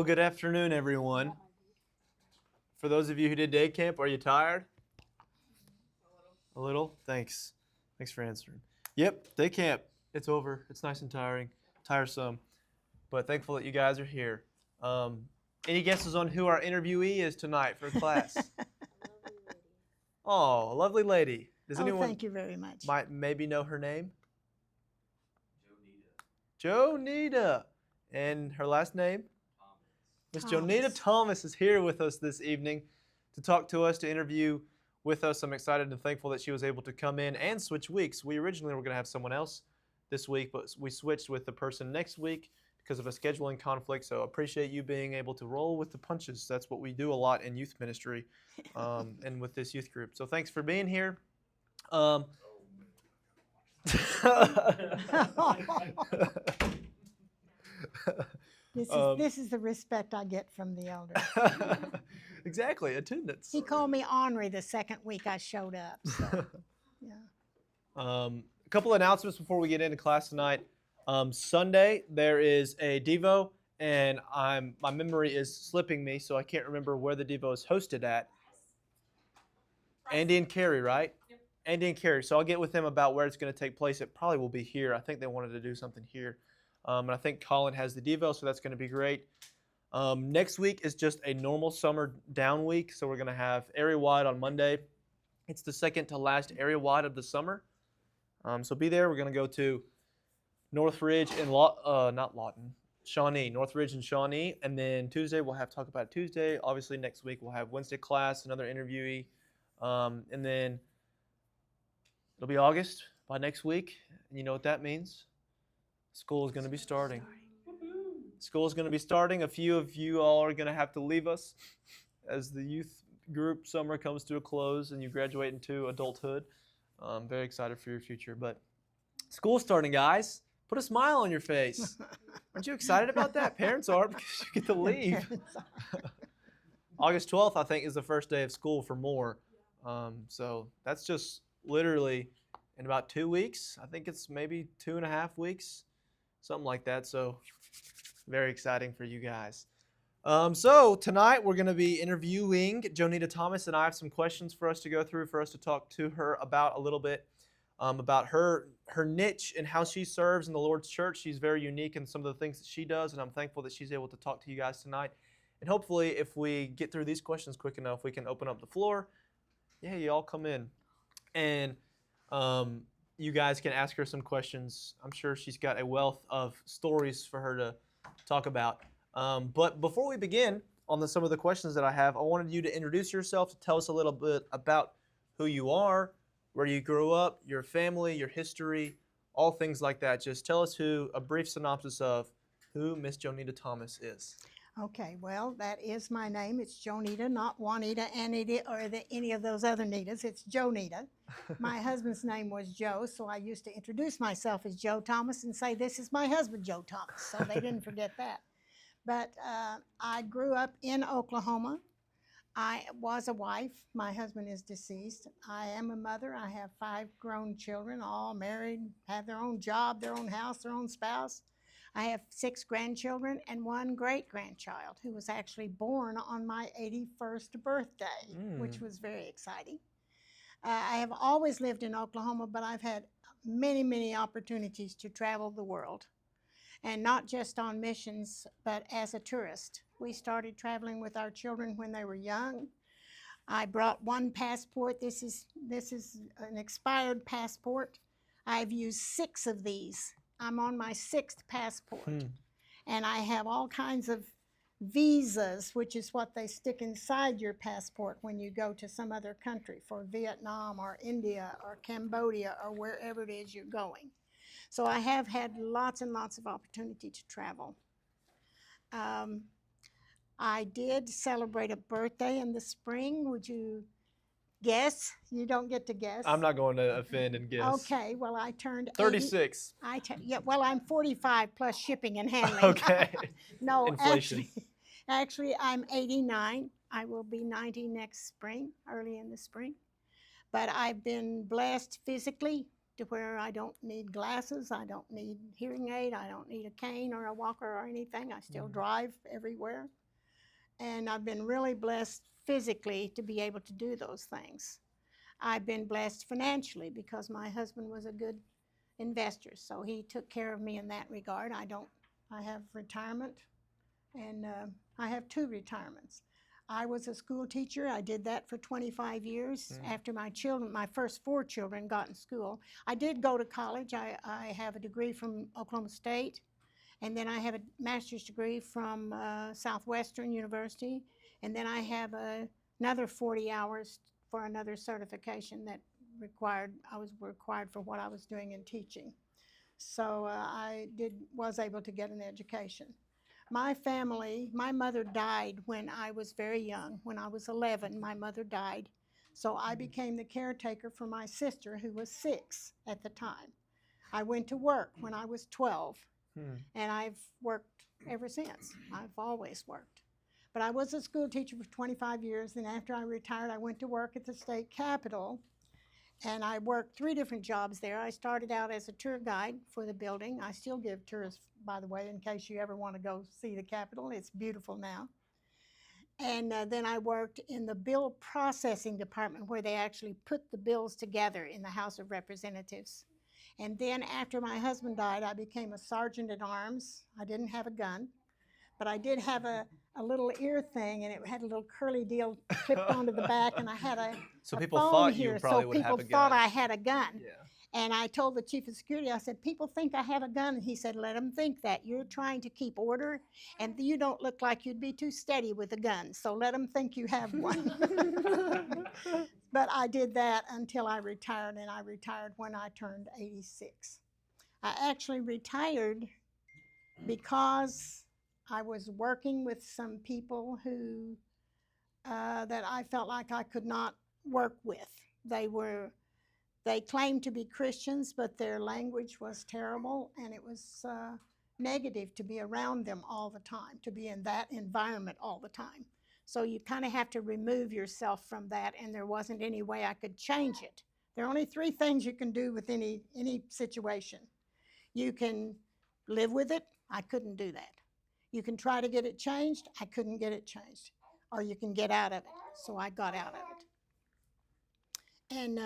Well, good afternoon, everyone. For those of you who did day camp, are you tired? A little? Thanks. Thanks for answering. Yep, day camp. It's over. It's nice and tiresome, but thankful that you guys are here. Um, any guesses on who our interviewee is tonight for class? Oh, a lovely lady. Does Oh, anyone thank you very much. might maybe know her name? Jonita. And her last name? Miss Jonita Thomas is here with us this evening to talk to us, to interview with us. I'm excited and thankful that she was able to come in and switch weeks. We originally were going to have someone else this week, but we switched with the person next week because of a scheduling conflict. So I appreciate you being able to roll with the punches. That's what we do a lot in youth ministry and with this youth group. So thanks for being here. This is the respect I get from the elders. Exactly, attendance. He called me Aubrey the second week I showed up. So, yeah. A couple announcements before we get into class tonight. Sunday there is a Devo, and my memory is slipping me, so I can't remember where the Devo is hosted at. Andy and Carrie, right? Yep. Andy and Carrie. So I'll get with them about where it's going to take place. It probably will be here. I think they wanted to do something here. And I think Colin has the Devo, so that's going to be great. Next week is just a normal summer down week, so we're going to have area-wide on Monday. It's the second to last area-wide of the summer. So be there. We're going to go to Northridge and not Lawton, Shawnee, Northridge and Shawnee. And then Tuesday, we'll have Talk About It Tuesday. Obviously, next week, we'll have Wednesday class, another interviewee. And then it'll be August by next week. And you know what that means? School is going to be starting. School is going to be starting. A few of you all are going to have to leave us as the youth group summer comes to a close and you graduate into adulthood. I'm very excited for your future. But school's starting, guys. Put a smile on your face. Aren't you excited about that? Parents are, because you get to leave. August 12th, I think, is the first day of school for more. So that's just literally in about 2 weeks. I think it's maybe 2.5 weeks, something like that. So very exciting for you guys. So tonight we're going to be interviewing Jonita Thomas, and I have some questions for us to go through, for us to talk to her about a little bit about her niche and how she serves in the Lord's church. She's very unique in some of the things that she does, and I'm thankful that she's able to talk to you guys tonight. And hopefully, if we get through these questions quick enough, we can open up the floor. Yeah, you all come in. And you guys can ask her some questions. I'm sure she's got a wealth of stories for her to talk about. But before we begin on some of the questions that I have, I wanted you to introduce yourself, to tell us a little bit about who you are, where you grew up, your family, your history, all things like that. Just tell us a brief synopsis of who Miss Jonita Thomas is. Okay, well, that is my name. It's Jonita, not Juanita, Anita, or any of those other Nitas. It's Jonita. My husband's name was Joe, so I used to introduce myself as Joe Thomas and say, this is my husband, Joe Thomas, so they didn't forget that. But I grew up in Oklahoma. I was a wife. My husband is deceased. I am a mother. I have 5 grown children, all married, have their own job, their own house, their own spouse. I have 6 grandchildren and 1 great-grandchild who was actually born on my 81st birthday, which was very exciting. I have always lived in Oklahoma, but I've had many, many opportunities to travel the world, and not just on missions, but as a tourist. We started traveling with our children when they were young. I brought 1 passport. This is an expired passport. I've used 6 of these. I'm on my 6th passport. And I have all kinds of visas, which is what they stick inside your passport when you go to some other country, for Vietnam or India or Cambodia or wherever it is you're going. So I have had lots and lots of opportunity to travel. I did celebrate a birthday in the spring. Would you guess? You don't get to guess. I'm not going to offend and guess. Okay, well, I turned 36. Yeah, well, I'm 45 plus shipping and handling. Okay. No, inflation. Actually, I'm 89. I will be 90 next spring, early in the spring. But I've been blessed physically to where I don't need glasses, I don't need hearing aid, I don't need a cane or a walker or anything. I still drive everywhere. And I've been really blessed physically to be able to do those things. I've been blessed financially because my husband was a good investor, so he took care of me in that regard. I have retirement, and I have 2 retirements. I was a school teacher. I did that for 25 years after my first 4 children got in school. I did go to college. I have a degree from Oklahoma State, and then I have a master's degree from Southwestern University, and then I have another 40 hours for another certification that I was required for what I was doing in teaching. So I was able to get an education. My family, my mother died when I was very young. When I was 11, my mother died. So I became the caretaker for my sister, who was 6 at the time. I went to work when I was 12, and I've worked ever since. I've always worked. But I was a school teacher for 25 years, and after I retired, I went to work at the state capitol, and I worked 3 different jobs there. I started out as a tour guide for the building. I still give tours, by the way, in case you ever want to go see the Capitol. It's beautiful now. And then I worked in the bill processing department, where they actually put the bills together in the House of Representatives. And then after my husband died, I became a sergeant at arms. I didn't have a gun, but I did have a little ear thing, and it had a little curly deal clipped onto the back, and I had a So a people phone thought here, you probably so would have people a thought gun. I had a gun. Yeah. And I told the chief of security, I said, people think I have a gun. And he said, let them think that. You're trying to keep order, and you don't look like you'd be too steady with a gun, so let them think you have one. But I did that until I retired, and I retired when I turned 86. I actually retired because I was working with some people who that I felt like I could not work with. They claimed to be Christians, but their language was terrible, and it was negative to be around them all the time, to be in that environment all the time. So you kind of have to remove yourself from that, and there wasn't any way I could change it. There are only 3 things you can do with any situation. You can live with it. I couldn't do that. You can try to get it changed. I couldn't get it changed. Or you can get out of it. So I got out of it. And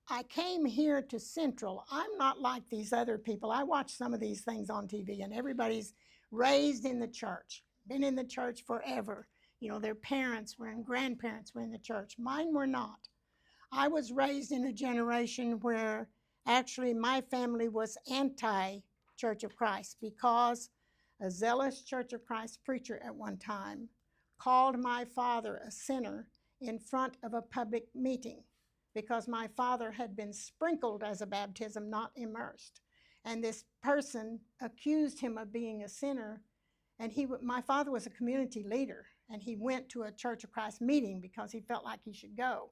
I came here to Central. I'm not like these other people. I watch some of these things on TV, and everybody's raised in the church, been in the church forever. You know, their parents were and grandparents were in the church. Mine were not. I was raised in a generation where actually my family was anti-Church of Christ, because a zealous Church of Christ preacher at one time called my father a sinner in front of a public meeting, because my father had been sprinkled as a baptism, not immersed. And this person accused him of being a sinner. And my father was a community leader, and he went to a Church of Christ meeting because he felt like he should go.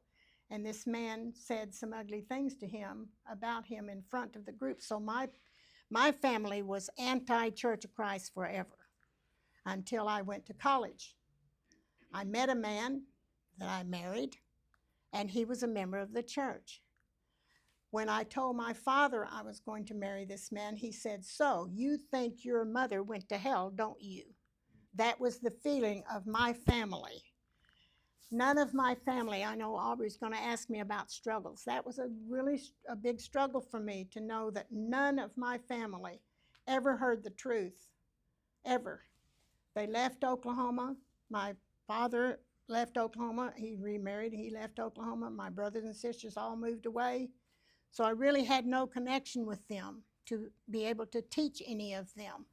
And this man said some ugly things to him about him in front of the group. So my family was anti-Church of Christ forever, until I went to college. I met a man that I married, and he was a member of the church. When I told my father I was going to marry this man, he said, so you think your mother went to hell, don't you? That was the feeling of my family. None of my family, I know Aubrey's going to ask me about struggles. That was a big struggle for me, to know that none of my family ever heard the truth, ever. They left Oklahoma. My father left Oklahoma. He remarried. He left Oklahoma. My brothers and sisters all moved away. So I really had no connection with them to be able to teach any of them.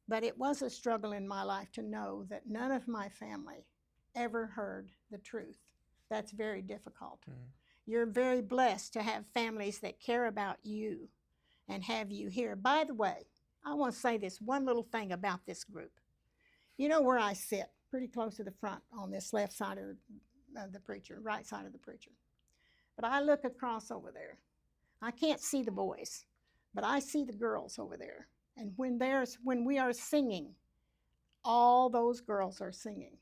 But it was a struggle in my life to know that none of my family ever heard the truth. That's very difficult. You're very blessed to have families that care about you and have you here. By the way, I want to say this one little thing about this group. You know where I sit, pretty close to the front on this left side of the preacher, right side of the preacher. But I look across over there. I can't see the boys, but I see the girls over there. And when we are singing, all those girls are singing.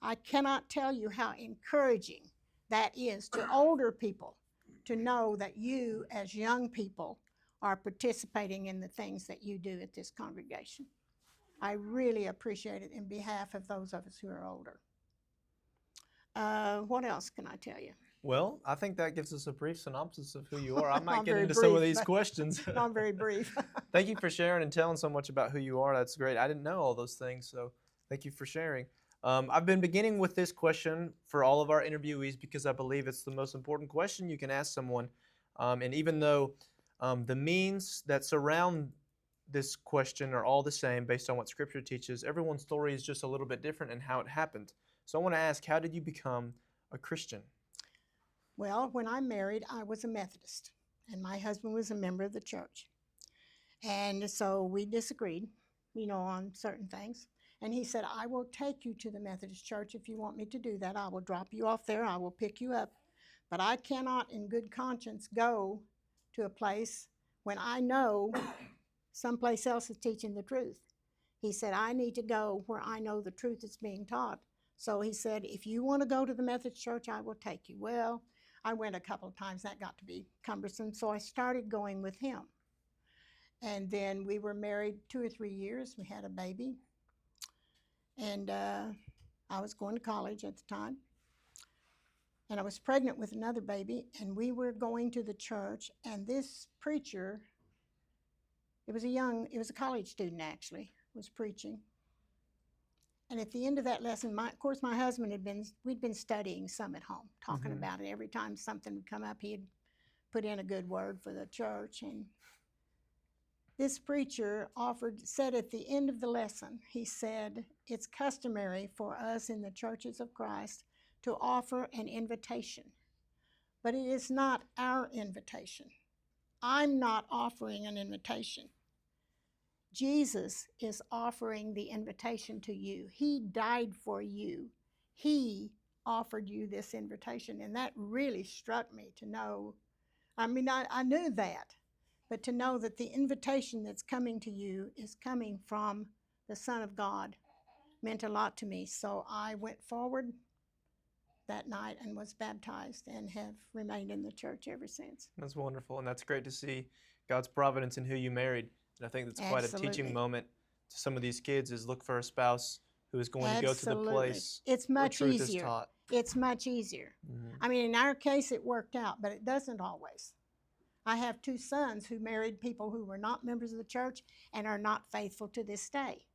I cannot tell you how encouraging that is to older people to know that you, as young people, are participating in the things that you do at this congregation. I really appreciate it in behalf of those of us who are older. What else can I tell you? Well, I think that gives us a brief synopsis of who you are. I might I'm get very into some of brief, these but questions. I'm very brief. Thank you for sharing and telling so much about who you are. That's great. I didn't know all those things, so thank you for sharing. I've been beginning with this question for all of our interviewees because I believe it's the most important question you can ask someone. And even though the means that surround this question are all the same based on what Scripture teaches, everyone's story is just a little bit different in how it happened. So I want to ask, how did you become a Christian? Well, when I married, I was a Methodist, and my husband was a member of the church. And so we disagreed, on certain things. And he said, I will take you to the Methodist church if you want me to do that. I will drop you off there. I will pick you up. But I cannot, in good conscience, go to a place when I know someplace else is teaching the truth. He said, I need to go where I know the truth is being taught. So he said, if you want to go to the Methodist church, I will take you. Well, I went a couple of times. That got to be cumbersome. So I started going with him. And then we were married 2 or 3 years. We had a baby. And I was going to college at the time. And I was pregnant with another baby. And we were going to the church. And this preacher, it was a college student actually, was preaching. And at the end of that lesson, of course, my husband we'd been studying some at home, talking about it. Every time something would come up, he'd put in a good word for the church. And this preacher said at the end of the lesson, he said, it's customary for us in the churches of Christ to offer an invitation, but it is not our invitation. I'm not offering an invitation. Jesus is offering the invitation to you. He died for you. He offered you this invitation, and that really struck me to know. I knew that, but to know that the invitation that's coming to you is coming from the Son of God meant a lot to me. So I went forward that night and was baptized and have remained in the church ever since. That's wonderful, and that's great to see God's providence in who you married. And I think that's quite a teaching moment to some of these kids is look for a spouse who is going to go to the place where truth is taught. It's much easier. I mean, in our case, it worked out, but it doesn't always. I have 2 sons who married people who were not members of the church and are not faithful to this day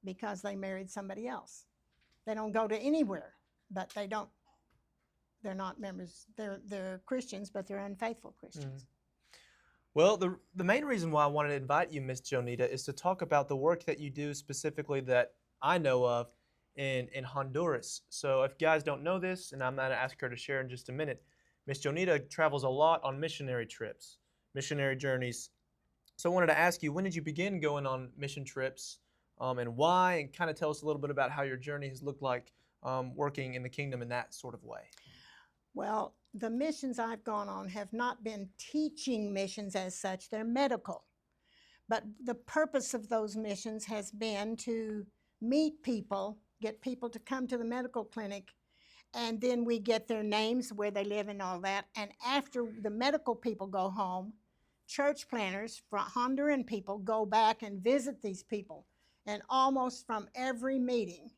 because they married somebody else. They don't go to anywhere, but they're not members. They're Christians, but they're unfaithful Christians. Well, the main reason why I wanted to invite you, Miss Jonita, is to talk about the work that you do specifically that I know of in Honduras. So if you guys don't know this, and I'm going to ask her to share in just a minute, Miss Jonita travels a lot on missionary trips, missionary journeys. So I wanted to ask you, when did you begin going on mission trips and why? And kind of tell us a little bit about how your journey has looked like working in the kingdom in that sort of way. Well, the missions I've gone on have not been teaching missions as such. They're medical. But the purpose of those missions has been to meet people, get people to come to the medical clinic, and then we get their names, where they live and all that. And after the medical people go home, church planners, Honduran people, go back and visit these people. And almost from every meeting,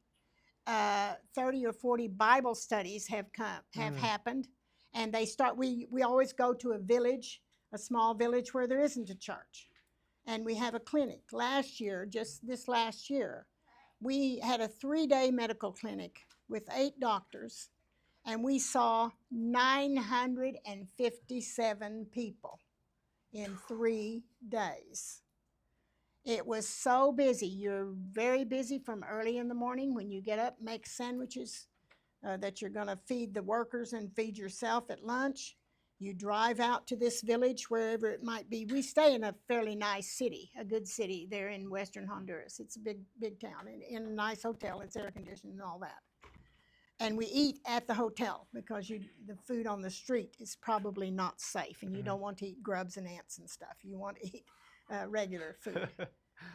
30 or 40 Bible studies have happened. And we always go to a village, a small village where there isn't a church. And we have a clinic. Just this last year, we had a 3-day medical clinic with 8 doctors, and we saw 957 people in 3 days. It was so busy. You're very busy from early in the morning when you get up, make sandwiches that you're going to feed the workers and feed yourself at lunch. You drive out to this village, wherever it might be. We stay in a fairly nice city, a good city there in western Honduras. It's a big town, in a nice hotel. It's air conditioned and all that. And we eat at the hotel because the food on the street is probably not safe, and you don't want to eat grubs and ants and stuff. You want to eat regular food.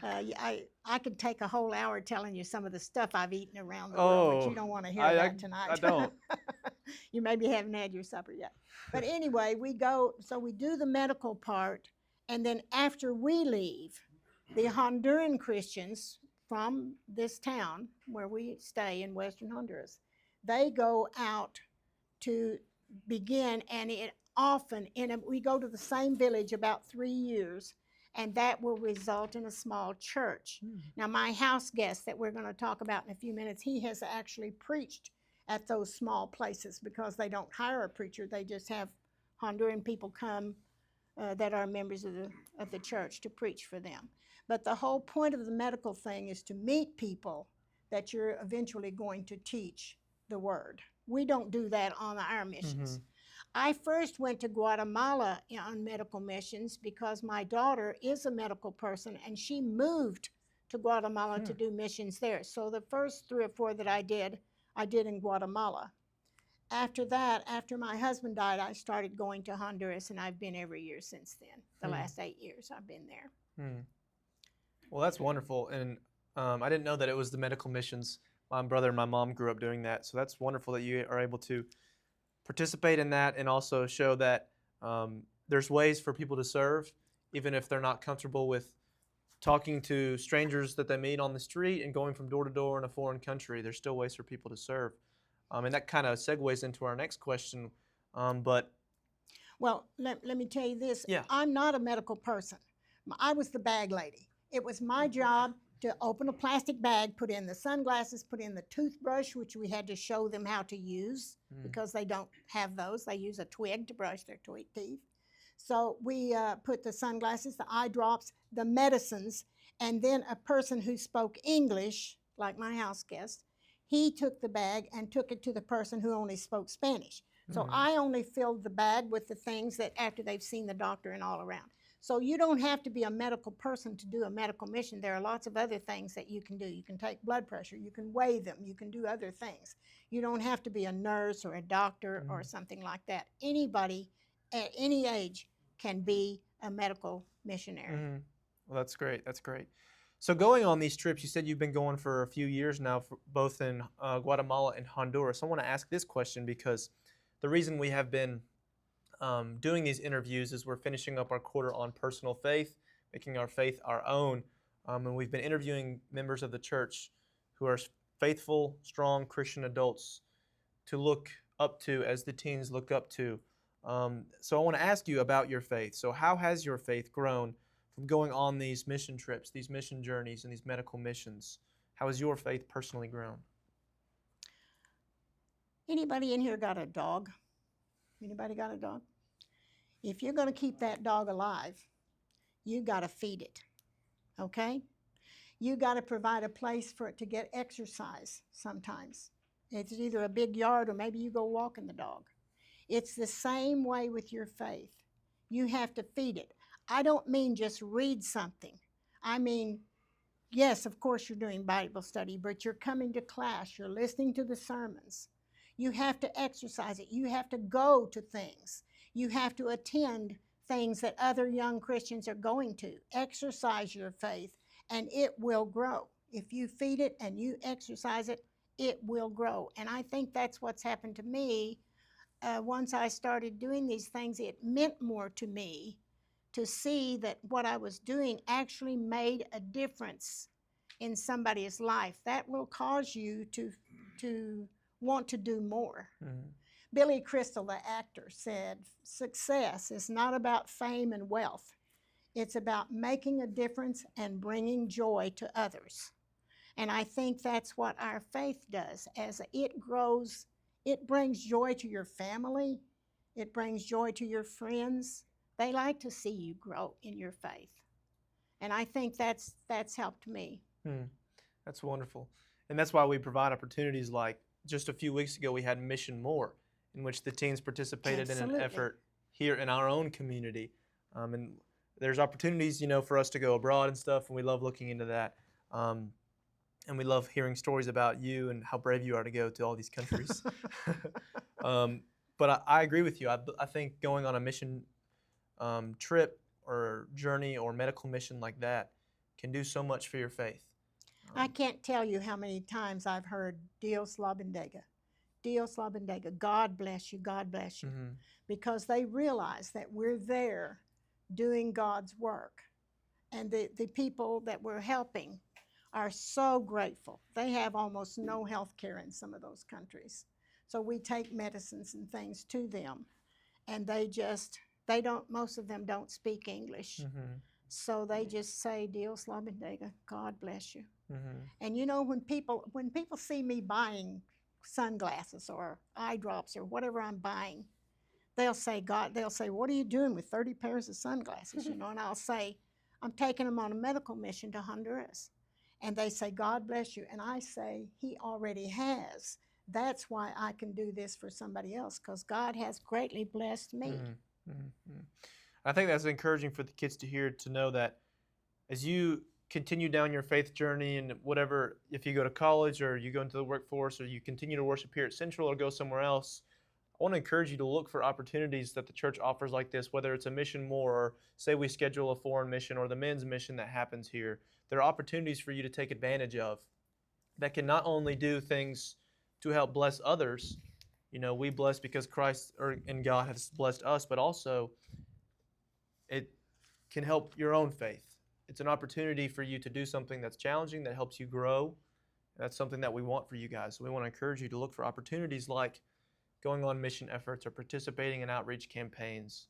I could take a whole hour telling you some of the stuff I've eaten around the world, but you don't want to hear that tonight. I don't. You maybe haven't had your supper yet. But anyway, we go, so we do the medical part, and then after we leave, the Honduran Christians from this town where we stay in Western Honduras, they go out to begin, and it often, we go to the same village about 3 years, and that will result in a small church. Now, my house guest that we're going to talk about in a few minutes, he has actually preached at those small places because they don't hire a preacher. They just have Honduran people come that are members of the church to preach for them. But the whole point of the medical thing is to meet people that you're eventually going to teach the word. We don't do that on our missions. I first went to Guatemala on medical missions because my daughter is a medical person, and she moved to Guatemala to do missions there. So the first 3 or 4 that I did in Guatemala. After that, after my husband died, I started going to Honduras, and I've been every year since then. The last 8 years I've been there. Well, that's wonderful. And I didn't know that it was the medical missions. My brother and my mom grew up doing that. So that's wonderful that you are able to participate in that and also show that there's ways for people to serve, even if they're not comfortable with talking to strangers that they meet on the street and going from door to door in a foreign country. There's still ways for people to serve. And that kind of segues into our next question. Well, let me tell you this. Yeah. I'm not a medical person. I was the bag lady. It was my job to open a plastic bag, put in the sunglasses, put in the toothbrush, which we had to show them how to use because they don't have those. They use a twig to brush their teeth. So we put the sunglasses, the eye drops, the medicines, and then a person who spoke English, like my house guest, he took the bag and took it to the person who only spoke Spanish. So I only filled the bag with the things that after they've seen the doctor and all around. So you don't have to be a medical person to do a medical mission. There are lots of other things that you can do. You can take blood pressure, you can weigh them, you can do other things. You don't have to be a nurse or a doctor or something like that. Anybody at any age can be a medical missionary. Well, that's great. That's great. So going on these trips, you said you've been going for a few years now, both in Guatemala and Honduras. I want to ask this question because the reason we have been doing these interviews is we're finishing up our quarter on personal faith, making our faith our own. And we've been interviewing members of the church who are faithful, strong Christian adults to look up to as the teens look up to. So I want to ask you about your faith. So how has your faith grown from going on these mission trips, these mission journeys, and these medical missions? How has your faith personally grown? Anybody in here got a dog? Anybody got a dog? If you're going to keep that dog alive, you got to feed it, okay? You got to provide a place for it to get exercise sometimes. It's either a big yard or maybe you go walking the dog. It's the same way with your faith. You have to feed it. I don't mean just read something. I mean, yes, of course you're doing Bible study, but you're coming to class, you're listening to the sermons. You have to exercise it. You have to go to things. You have to attend things that other young Christians are going to. Exercise your faith, and it will grow. If you feed it and you exercise it, it will grow. And I think that's what's happened to me. Once I started doing these things, it meant more to me to see that what I was doing actually made a difference in somebody's life. That will cause you to want to do more. Billy Crystal, the actor, said, success is not about fame and wealth. It's about making a difference and bringing joy to others. And I think that's what our faith does. As it grows, it brings joy to your family. It brings joy to your friends. They like to see you grow in your faith. And I think that's helped me. That's wonderful. And that's why we provide opportunities like just a few weeks ago we had Mission More, in which the teens participated in an effort here in our own community. And there's opportunities, for us to go abroad and stuff, and we love looking into that. And we love hearing stories about you and how brave you are to go to all these countries. But I agree with you. I think going on a mission trip or journey or medical mission like that can do so much for your faith. I can't tell you how many times I've heard Dios la bendiga. Dios la bendiga. God bless you. God bless you. Mm-hmm. Because they realize that we're there doing God's work. And the people that we're helping are so grateful. They have almost no health care in some of those countries. So we take medicines and things to them. And they don't, most of them don't speak English. Mm-hmm. So they just say, Dios la bendiga, God bless you. Mm-hmm. And you know, when people see me buying sunglasses or eye drops or whatever I'm buying, they'll say, what are you doing with 30 pairs of sunglasses? You know, and I'll say, I'm taking them on a medical mission to Honduras. And they say, God bless you. And I say, he already has. That's why I can do this for somebody else, because God has greatly blessed me. Mm-hmm. Mm-hmm. I think that's encouraging for the kids to hear, to know that as you continue down your faith journey and whatever, if you go to college or you go into the workforce or you continue to worship here at Central or go somewhere else, I want to encourage you to look for opportunities that the church offers like this, whether it's a mission more, or say we schedule a foreign mission or the men's mission that happens here. There are opportunities for you to take advantage of that can not only do things to help bless others, you know, we bless because Christ and God has blessed us, but also it can help your own faith. It's an opportunity for you to do something that's challenging, that helps you grow. That's something that we want for you guys. So we want to encourage you to look for opportunities like going on mission efforts or participating in outreach campaigns,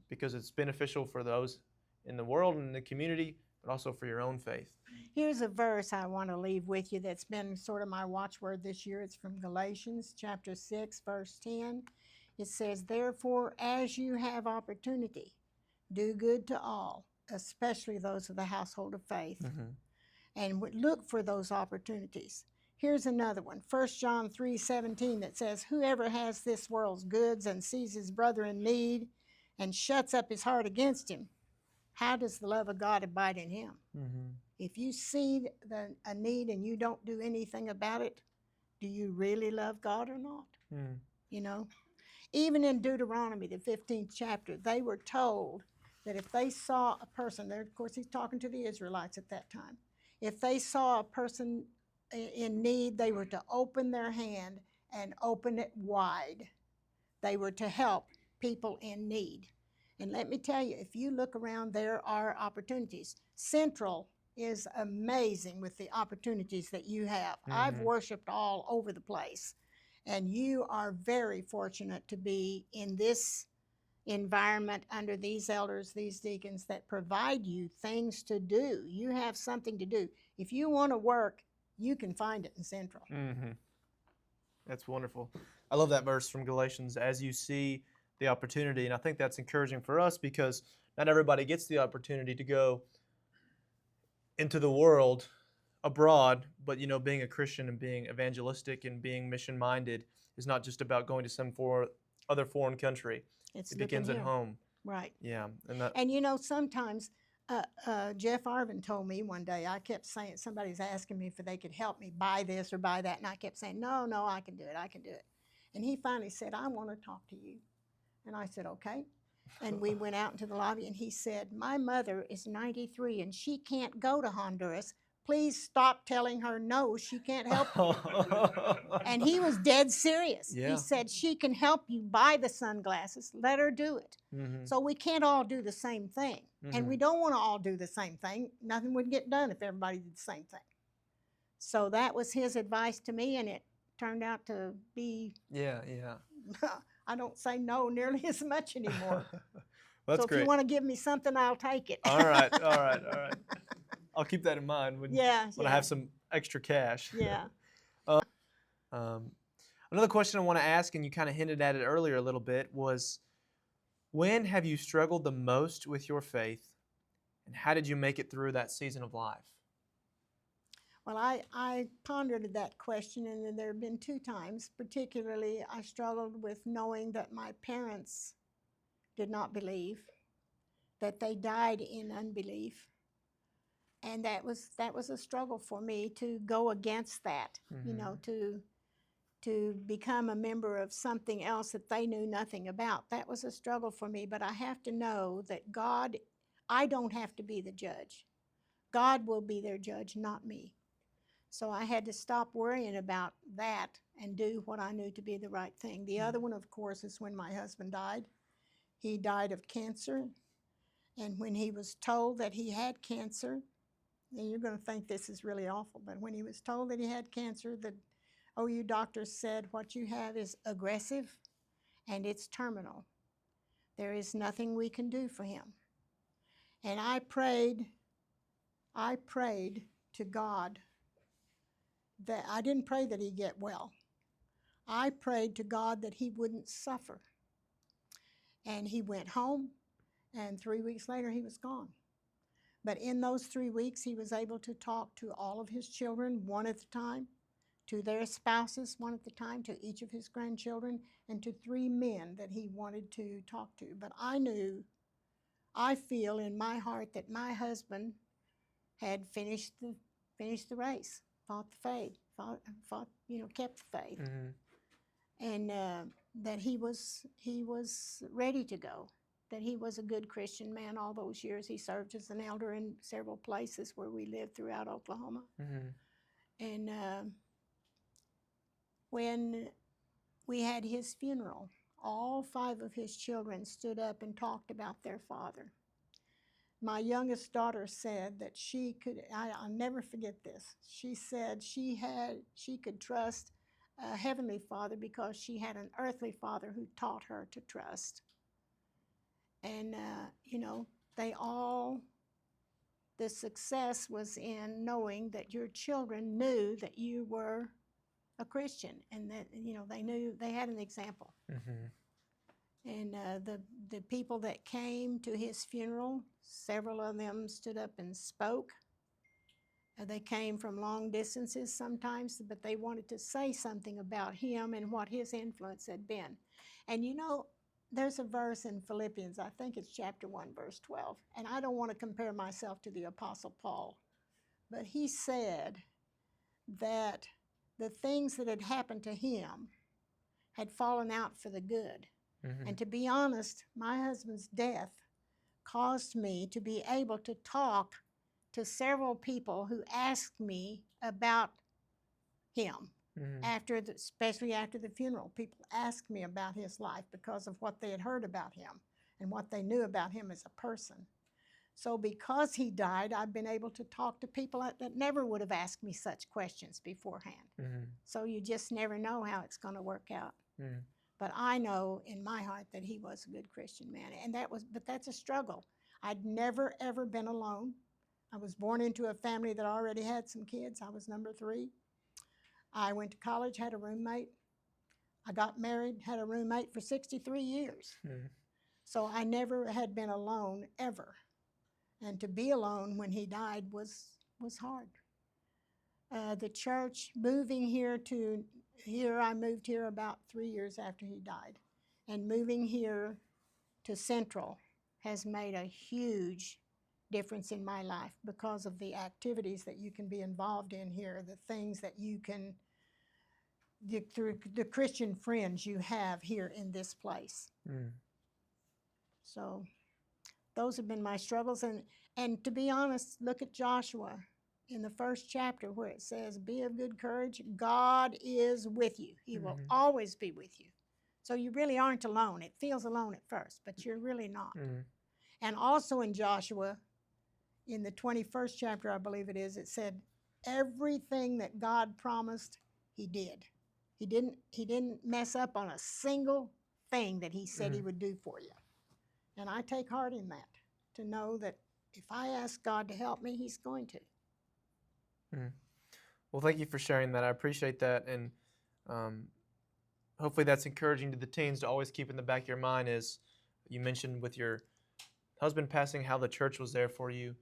because it's beneficial for those in the world and in the community, but also for your own faith. Here's a verse I want to leave with you that's been sort of my watchword this year. It's from Galatians chapter 6, verse 10. It says, therefore, as you have opportunity, do good to all, especially those of the household of faith, and look for those opportunities. Here's another one, 1 John 3:17, that says, whoever has this world's goods and sees his brother in need and shuts up his heart against him, how does the love of God abide in him? Mm-hmm. If you see a need and you don't do anything about it, do you really love God or not? Mm. You know, even in Deuteronomy, the 15th chapter, they were told that if they saw a person, there, of course, he's talking to the Israelites at that time. If they saw a person in need, they were to open their hand and open it wide. They were to help people in need. And let me tell you, if you look around, there are opportunities. Central is amazing with the opportunities that you have. I've worshiped all over the place, and you are very fortunate to be in this environment under these elders, these deacons that provide you things to do. You have something to do. If you want to work, you can find it in Central. Mm-hmm. That's wonderful. I love that verse from Galatians, as you see the opportunity. And I think that's encouraging for us, because not everybody gets the opportunity to go into the world abroad, but you know, being a Christian and being evangelistic and being mission-minded is not just about going to some other foreign country. It begins at home. Right. Yeah. And you know, sometimes Jeff Arvin told me one day, I kept saying, somebody's asking me if they could help me buy this or buy that, and I kept saying, no, I can do it, I can do it. And he finally said, I want to talk to you. And I said, okay. And we went out into the lobby, and he said, my mother is 93 and she can't go to Honduras. Please stop telling her no, she can't help you. And he was dead serious. Yeah. He said, she can help you buy the sunglasses. Let her do it. Mm-hmm. So we can't all do the same thing. Mm-hmm. And we don't want to all do the same thing. Nothing would get done if everybody did the same thing. So that was his advice to me, and it turned out to be, Yeah. I don't say no nearly as much anymore. That's so great. If you want to give me something, I'll take it. All right. I'll keep that in mind when I have some extra cash. Yeah. Another question I want to ask, and you kind of hinted at it earlier a little bit, was when have you struggled the most with your faith, and how did you make it through that season of life? Well, I pondered that question, and then there have been two times. Particularly, I struggled with knowing that my parents did not believe, that they died in unbelief. And that was a struggle for me to go against that, you know, to become a member of something else that they knew nothing about. That was a struggle for me, but I have to know that God, I don't have to be the judge. God will be their judge, not me. So I had to stop worrying about that and do what I knew to be the right thing. The other one, of course, is when my husband died. He died of cancer. And when he was told that he had cancer, and you're going to think this is really awful, but when he was told that he had cancer, the OU doctor said, what you have is aggressive and it's terminal. There is nothing we can do for him. And I prayed to God that I didn't pray that he'd get well. I prayed to God that he wouldn't suffer. And he went home, and 3 weeks later he was gone. But in those 3 weeks, he was able to talk to all of his children, one at a time, to their spouses, one at a time, to each of his grandchildren, and to 3 men that he wanted to talk to. But I feel in my heart that my husband had finished the race, fought the faith, kept the faith, and that he was ready to go. That he was a good Christian man all those years. He served as an elder in several places where we lived throughout Oklahoma. And when we had his funeral, all 5 of his children stood up and talked about their father. My youngest daughter said that she could, I'll never forget this, she said she could trust a heavenly father because she had an earthly father who taught her to trust. And, the success was in knowing that your children knew that you were a Christian and that, they knew they had an example. And the people that came to his funeral, several of them stood up and spoke. They came from long distances sometimes, but they wanted to say something about him and what his influence had been. And there's a verse in Philippians, I think it's chapter 1, verse 12, and I don't want to compare myself to the Apostle Paul, but he said that the things that had happened to him had fallen out for the good. And to be honest, my husband's death caused me to be able to talk to several people who asked me about him. Especially after the funeral, people asked me about his life because of what they had heard about him and what they knew about him as a person. So because he died, I've been able to talk to people that never would have asked me such questions beforehand. So you just never know how it's going to work out. But I know in my heart that he was a good Christian man, but that's a struggle. I'd never, ever been alone. I was born into a family that already had some kids. I was number 3. I went to college, had a roommate. I got married, had a roommate for 63 years. So I never had been alone, ever. And to be alone when he died was hard. The church, moving here, I moved here about 3 years after he died. And moving here to Central has made a huge difference in my life because of the activities that you can be involved in here, the things that you can, through the Christian friends you have here in this place. So those have been my struggles. And to be honest, look at Joshua in the first chapter where it says, be of good courage. God is with you. He will always be with you. So you really aren't alone. It feels alone at first, but you're really not. And also in Joshua, in the 21st chapter, I believe it is, it said, everything that God promised, he did. He didn't mess up on a single thing that he said he would do for you. And I take heart in that, to know that if I ask God to help me, he's going to. Well, thank you for sharing that. I appreciate that. And hopefully that's encouraging to the teens to always keep in the back of your mind, as you mentioned with your husband passing, how the church was there for you,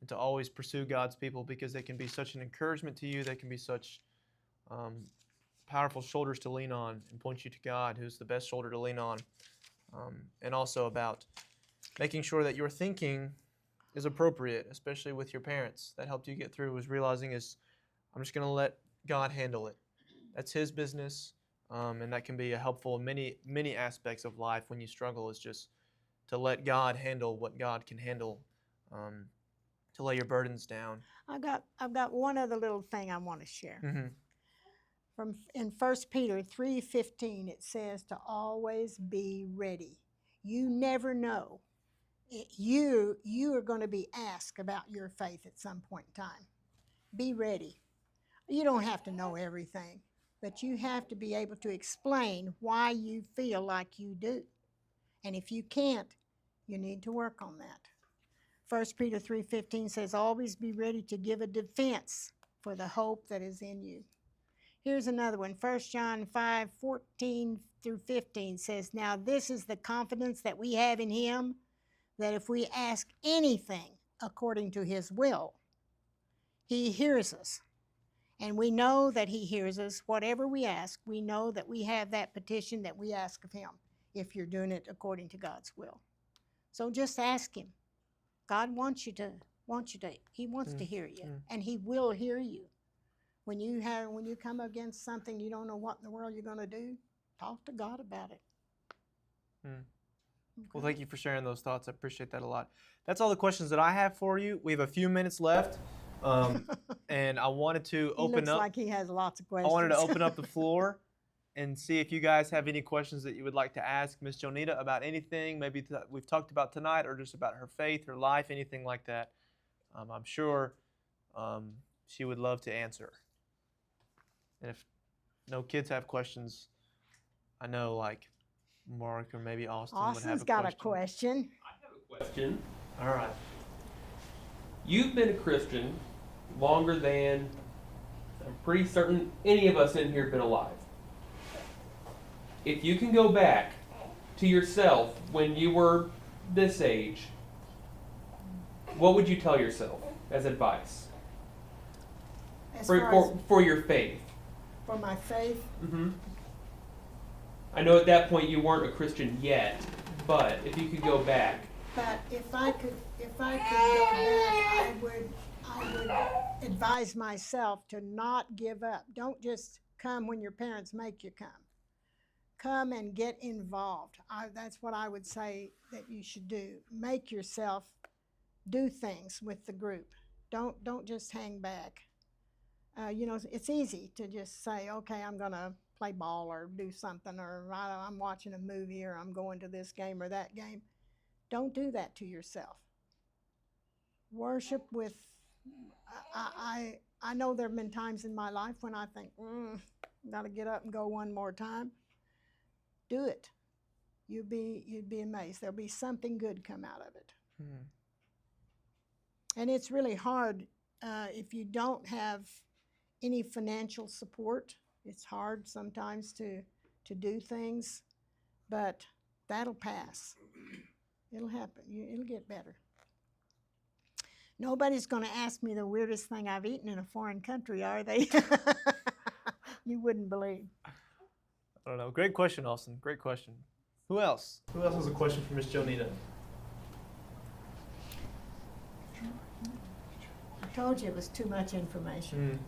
and to always pursue God's people, because they can be such an encouragement to you. They can be such powerful shoulders to lean on and point you to God, who's the best shoulder to lean on. And also about making sure that your thinking is appropriate, especially with your parents. That helped you get through, was realizing I'm just going to let God handle it. That's his business, and that can be helpful in many, many aspects of life when you struggle, is just to let God handle what God can handle, to lay your burdens down. I've got one other little thing I want to share. Mm-hmm. In 1 Peter 3:15, it says to always be ready. You never know. You are going to be asked about your faith at some point in time. Be ready. You don't have to know everything, but you have to be able to explain why you feel like you do. And if you can't, you need to work on that. 1 Peter 3:15 says, always be ready to give a defense for the hope that is in you. Here's another one. 1 John 5:14 through 15 says, now this is the confidence that we have in him, that if we ask anything according to his will, he hears us. And we know that he hears us. Whatever we ask, we know that we have that petition that we ask of him, if you're doing it according to God's will. So just ask him. God wants you to, he wants to hear you, and he will hear you. When you come against something you don't know what in the world you're going to do, talk to God about it. Okay. Well, thank you for sharing those thoughts. I appreciate that a lot. That's all the questions that I have for you. We have a few minutes left, and I wanted to open looks up. Like he has lots of questions. I wanted to open up the floor and see if you guys have any questions that you would like to ask Miss Jonita about anything, maybe we've talked about tonight, or just about her faith, her life, anything like that. I'm sure she would love to answer. And if no kids have questions, I know like Mark or maybe Austin would have a question. Austin's got a question. I have a question. All right. You've been a Christian longer than I'm pretty certain any of us in here have been alive. If you can go back to yourself when you were this age, what would you tell yourself as advice for your faith? For my faith? Mm-hmm. I know at that point you weren't a Christian yet, but if you could go back. But if I could go back, I would advise myself to not give up. Don't just come when your parents make you come. Come and get involved. That's what I would say that you should do. Make yourself do things with the group. Don't just hang back. It's easy to just say, okay, I'm going to play ball or do something, or I'm watching a movie, or I'm going to this game or that game. Don't do that to yourself. Worship with, I know there have been times in my life when I think, got to get up and go one more time. Do it. You'd be amazed. There'll be something good come out of it. And it's really hard if you don't have any financial support. It's hard sometimes to do things, but that'll pass. It'll happen. It'll get better. Nobody's going to ask me the weirdest thing I've eaten in a foreign country, are they? You wouldn't believe. I don't know. Great question, Austin. Great question. Who else? Who else has a question for Miss Jonita? I told you it was too much information.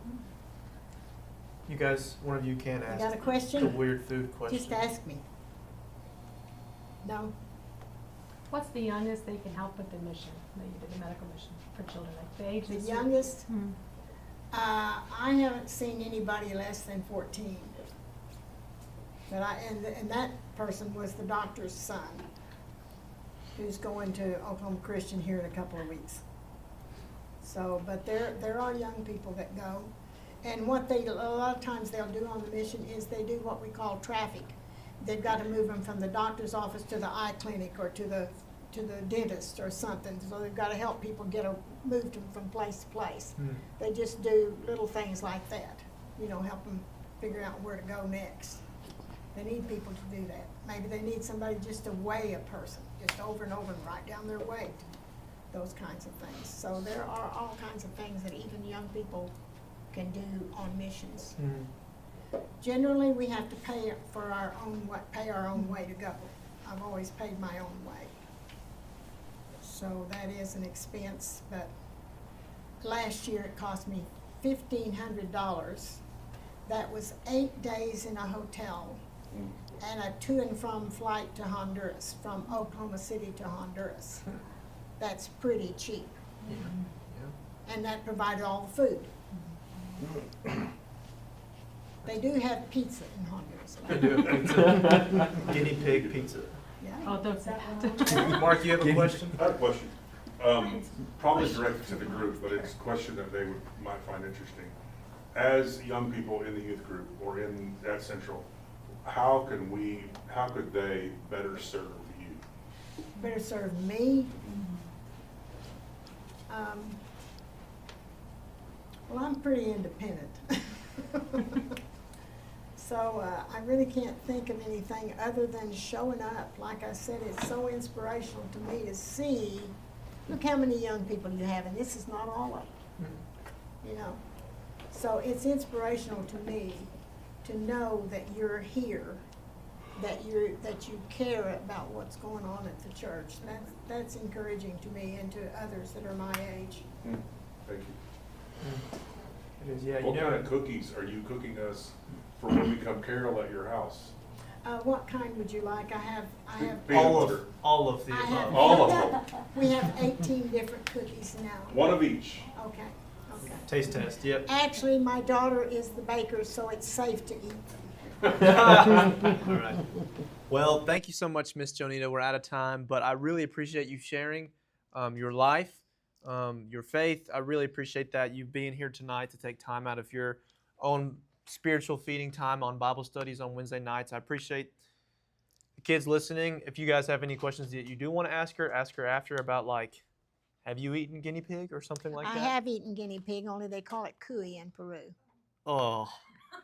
You guys, one of you can ask. You got a question? The weird food question. Just ask me. No? What's the youngest they can help with the mission, the medical mission for children, like the age? The youngest? I haven't seen anybody less than 14. But and that person was the doctor's son, who's going to Oklahoma Christian here in a couple of weeks. So, but there are young people that go, and what a lot of times they'll do on the mission is they do what we call traffic. They've got to move them from the doctor's office to the eye clinic or to the dentist or something. So they've got to help people move them from place to place. They just do little things like that, help them figure out where to go next. They need people to do that. Maybe they need somebody just to weigh a person, just over and over and write down their weight, those kinds of things. So there are all kinds of things that even young people can do on missions. Generally, we have to pay our own way to go. I've always paid my own way. So that is an expense, but last year it cost me $1,500. That was 8 days in a hotel and a to and from flight to Honduras, from Oklahoma City to Honduras. That's pretty cheap. and that provided all the food. They do have pizza in Honduras. They do. Pizza. Guinea pig pizza. Yeah. Oh, don't say that. Mark, you have a question? I have a question. Probably directed to the group, but it's a question that they might find interesting. As young people in the youth group or at Central, how could they better serve you? Better serve me. Well, I'm pretty independent. So I really can't think of anything other than showing up. Like I said, it's so inspirational to me to see, look how many young people you have, and this is not all of them, you know. So it's inspirational to me to know that you're here, that you care about what's going on at the church. That's encouraging to me and to others that are my age. Thank you. It is, yeah. What kind of cookies are you cooking us for when we come carol at your house? What kind would you like? I have Peanut all butter. all of the I above. have, All of them. we have 18 different cookies now. One of each. Okay, okay. Taste test. Yep. Actually, my daughter is the baker, so it's safe to eat them. All right. Well, thank you so much, Miss Jonita. We're out of time, but I really appreciate you sharing your life, your faith. I really appreciate that you being here tonight to take time out of your own spiritual feeding time on Bible studies on Wednesday nights. I appreciate the kids listening. If you guys have any questions that you do want to ask her after about, like, have you eaten guinea pig or something like I that? have eaten guinea pig, only they call it cuy in Peru. Oh,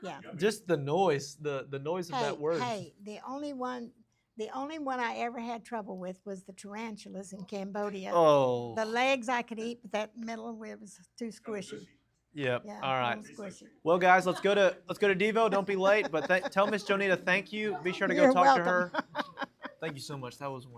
Yeah. just the noise, the noise of that word. Hey, the only one I ever had trouble with was the tarantulas in Cambodia. Oh, The legs I could eat, but that middle was too squishy. yep. Yeah, All right. a little squishy. Well, guys, let's go to Devo. Don't be late, but tell Miss Jonita thank you. Be sure to go You're talk to welcome. her. Thank you so much. That was wonderful.